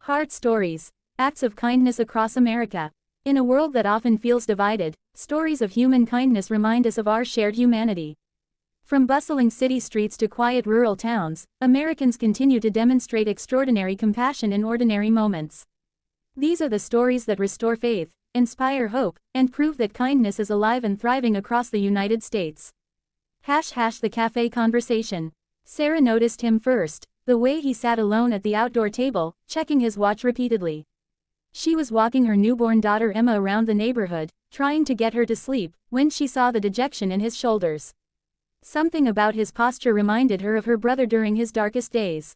Heart stories. Acts of kindness across America. In a world that often feels divided, stories of human kindness remind us of our shared humanity. From bustling city streets to quiet rural towns, Americans continue to demonstrate extraordinary compassion in ordinary moments. These are the stories that restore faith, inspire hope, and prove that kindness is alive and thriving across the United States. The café conversation. Sarah noticed him first, the way he sat alone at the outdoor table, checking his watch repeatedly. She was walking her newborn daughter Emma around the neighborhood, trying to get her to sleep, when she saw the dejection in his shoulders. Something about his posture reminded her of her brother during his darkest days.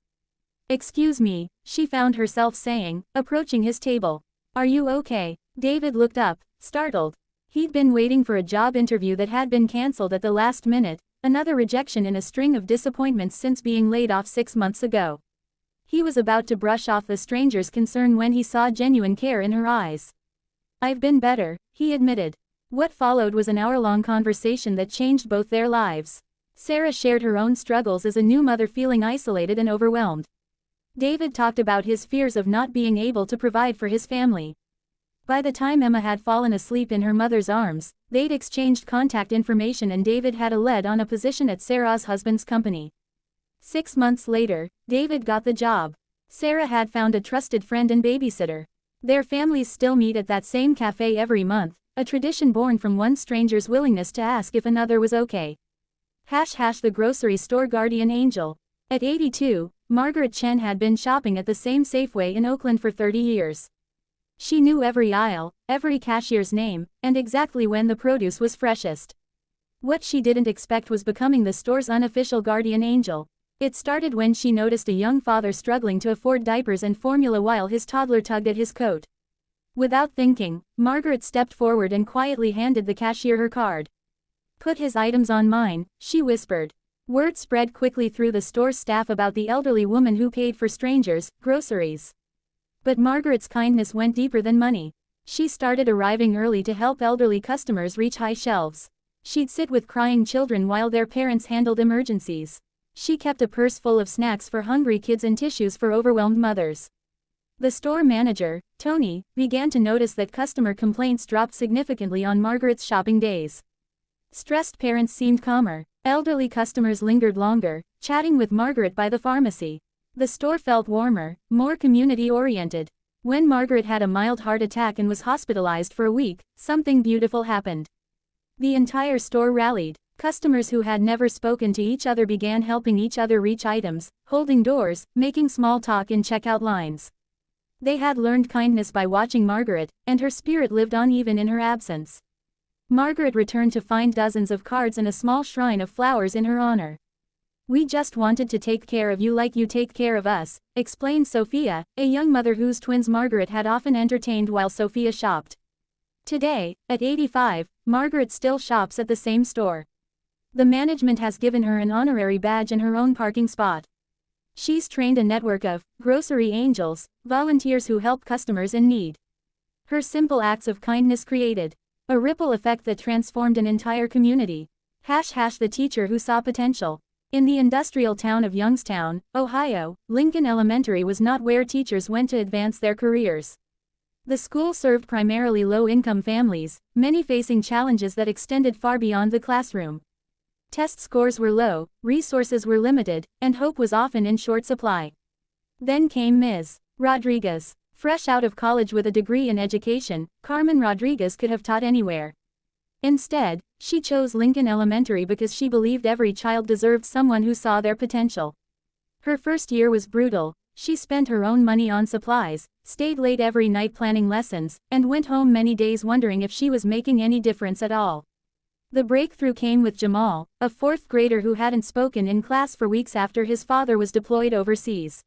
"Excuse me," she found herself saying, approaching his table. "Are you okay?" David looked up, startled. He'd been waiting for a job interview that had been cancelled at the last minute, another rejection in a string of disappointments since being laid off 6 months ago. He was about to brush off the stranger's concern when he saw genuine care in her eyes. "I've been better," he admitted. What followed was an hour-long conversation that changed both their lives. Sarah shared her own struggles as a new mother, feeling isolated and overwhelmed. David talked about his fears of not being able to provide for his family. By the time Emma had fallen asleep in her mother's arms, they'd exchanged contact information and David had a lead on a position at Sarah's husband's company. 6 months later, David got the job. Sarah had found a trusted friend and babysitter. Their families still meet at that same cafe every month, a tradition born from one stranger's willingness to ask if another was okay. The grocery store guardian angel. At 82, Margaret Chen had been shopping at the same Safeway in Oakland for 30 years. She knew every aisle, every cashier's name, and exactly when the produce was freshest. What she didn't expect was becoming the store's unofficial guardian angel. It started when she noticed a young father struggling to afford diapers and formula while his toddler tugged at his coat. Without thinking, Margaret stepped forward and quietly handed the cashier her card. "Put his items on mine," she whispered. Word spread quickly through the store staff about the elderly woman who paid for strangers' groceries. But Margaret's kindness went deeper than money. She started arriving early to help elderly customers reach high shelves. She'd sit with crying children while their parents handled emergencies. She kept a purse full of snacks for hungry kids and tissues for overwhelmed mothers. The store manager, Tony, began to notice that customer complaints dropped significantly on Margaret's shopping days. Stressed parents seemed calmer. Elderly customers lingered longer, chatting with Margaret by the pharmacy. The store felt warmer, more community-oriented. When Margaret had a mild heart attack and was hospitalized for a week, something beautiful happened. The entire store rallied. Customers who had never spoken to each other began helping each other reach items, holding doors, making small talk in checkout lines. They had learned kindness by watching Margaret, and her spirit lived on even in her absence. Margaret returned to find dozens of cards and a small shrine of flowers in her honor. "We just wanted to take care of you like you take care of us," explained Sophia, a young mother whose twins Margaret had often entertained while Sophia shopped. Today, at 85, Margaret still shops at the same store. The management has given her an honorary badge and her own parking spot. She's trained a network of grocery angels, volunteers who help customers in need. Her simple acts of kindness created a ripple effect that transformed an entire community. The teacher who saw potential. In the industrial town of Youngstown, Ohio, Lincoln Elementary was not where teachers went to advance their careers. The school served primarily low-income families, many facing challenges that extended far beyond the classroom. Test scores were low, resources were limited, and hope was often in short supply. Then came Ms. Rodriguez. Fresh out of college with a degree in education, Carmen Rodriguez could have taught anywhere. Instead, she chose Lincoln Elementary because she believed every child deserved someone who saw their potential. Her first year was brutal. She spent her own money on supplies, stayed late every night planning lessons, and went home many days wondering if she was making any difference at all. The breakthrough came with Jamal, a 4th grader who hadn't spoken in class for weeks after his father was deployed overseas.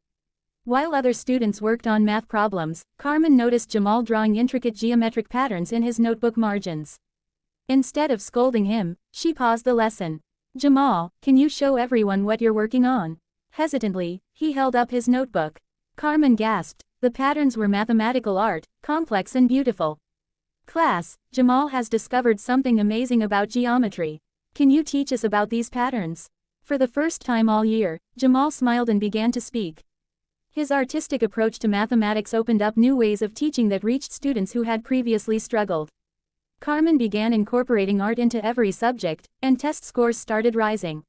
While other students worked on math problems, Carmen noticed Jamal drawing intricate geometric patterns in his notebook margins. Instead of scolding him, she paused the lesson. "Jamal, can you show everyone what you're working on?" Hesitantly, he held up his notebook. Carmen gasped. The patterns were mathematical art, complex and beautiful. "Class, Jamal has discovered something amazing about geometry. Can you teach us about these patterns?" For the first time all year, Jamal smiled and began to speak. His artistic approach to mathematics opened up new ways of teaching that reached students who had previously struggled. Carmen began incorporating art into every subject, and test scores started rising.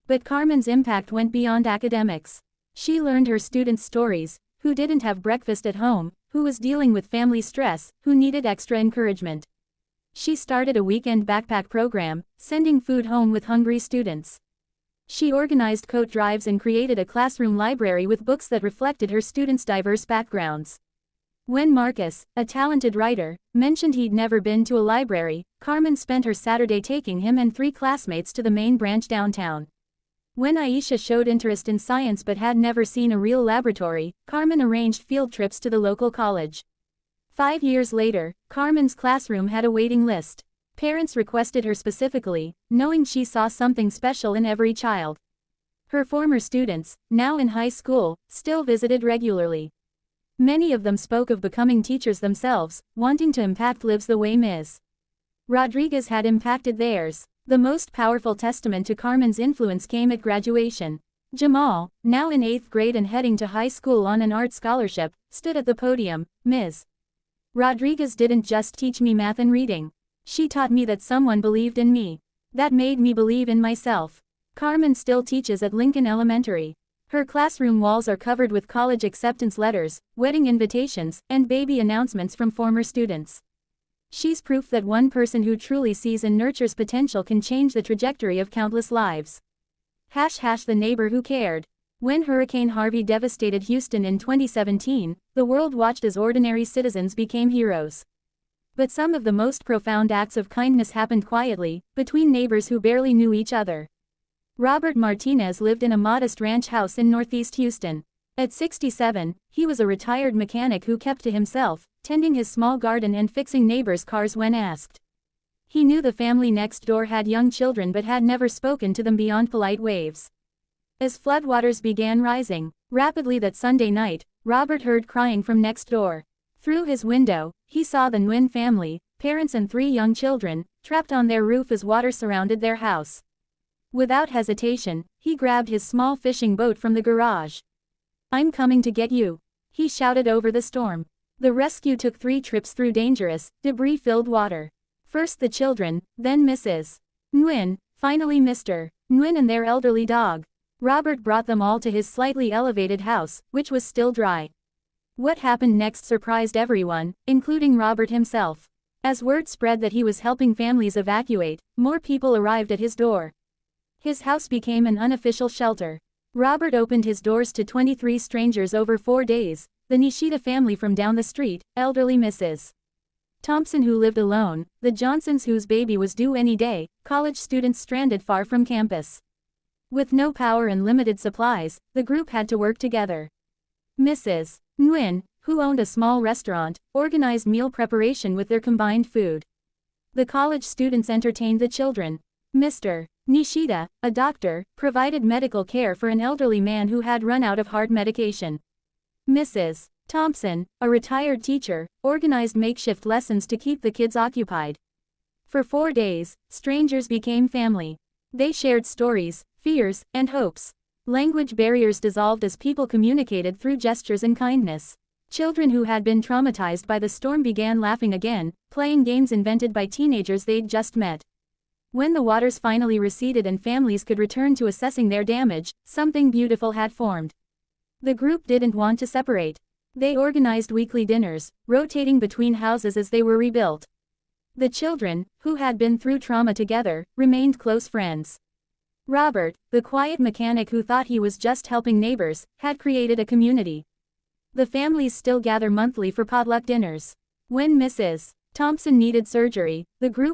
But Carmen's impact went beyond academics. She learned her students' stories, who didn't have breakfast at home, who was dealing with family stress, who needed extra encouragement. She started a weekend backpack program, sending food home with hungry students. She organized coat drives and created a classroom library with books that reflected her students' diverse backgrounds. When Marcus, a talented writer, mentioned he'd never been to a library, Carmen spent her Saturday taking him and 3 classmates to the main branch downtown. When Aisha showed interest in science but had never seen a real laboratory, Carmen arranged field trips to the local college. 5 years later, Carmen's classroom had a waiting list. Parents requested her specifically, knowing she saw something special in every child. Her former students, now in high school, still visited regularly. Many of them spoke of becoming teachers themselves, wanting to impact lives the way Ms. Rodriguez had impacted theirs. The most powerful testament to Carmen's influence came at graduation. Jamal, now in 8th grade and heading to high school on an art scholarship, stood at the podium. Ms. Rodriguez didn't just teach me math and reading. She taught me that someone believed in me. That made me believe in myself. Carmen still teaches at Lincoln Elementary. Her classroom walls are covered with college acceptance letters, wedding invitations, and baby announcements from former students. She's proof that one person who truly sees and nurtures potential can change the trajectory of countless lives. The neighbor who cared. When Hurricane Harvey devastated Houston in 2017, the world watched as ordinary citizens became heroes. But some of the most profound acts of kindness happened quietly, between neighbors who barely knew each other. Robert Martinez lived in a modest ranch house in northeast Houston. At 67, he was a retired mechanic who kept to himself, tending his small garden and fixing neighbors' cars when asked. He knew the family next door had young children but had never spoken to them beyond polite waves. As floodwaters began rising rapidly that Sunday night, Robert heard crying from next door. Through his window, he saw the Nguyen family, parents and 3 young children, trapped on their roof as water surrounded their house. Without hesitation, he grabbed his small fishing boat from the garage. "I'm coming to get you," he shouted over the storm. The rescue took 3 trips through dangerous, debris-filled water. First the children, then Mrs. Nguyen, finally Mr. Nguyen and their elderly dog. Robert brought them all to his slightly elevated house, which was still dry. What happened next surprised everyone, including Robert himself. As word spread that he was helping families evacuate, more people arrived at his door. His house became an unofficial shelter. Robert opened his doors to 23 strangers over 4 days, the Nishida family from down the street, elderly Mrs. Thompson who lived alone, the Johnsons whose baby was due any day, college students stranded far from campus. With no power and limited supplies, the group had to work together. Mrs. Nguyen, who owned a small restaurant, organized meal preparation with their combined food. The college students entertained the children. Mr. Nishida, a doctor, provided medical care for an elderly man who had run out of heart medication. Mrs. Thompson, a retired teacher, organized makeshift lessons to keep the kids occupied. For 4 days, strangers became family. They shared stories, fears, and hopes. Language barriers dissolved as people communicated through gestures and kindness. Children who had been traumatized by the storm began laughing again, playing games invented by teenagers they'd just met. When the waters finally receded and families could return to assessing their damage, something beautiful had formed. The group didn't want to separate. They organized weekly dinners, rotating between houses as they were rebuilt. The children, who had been through trauma together, remained close friends. Robert, the quiet mechanic who thought he was just helping neighbors, had created a community. The families still gather monthly for potluck dinners. When Mrs. Thompson needed surgery, the group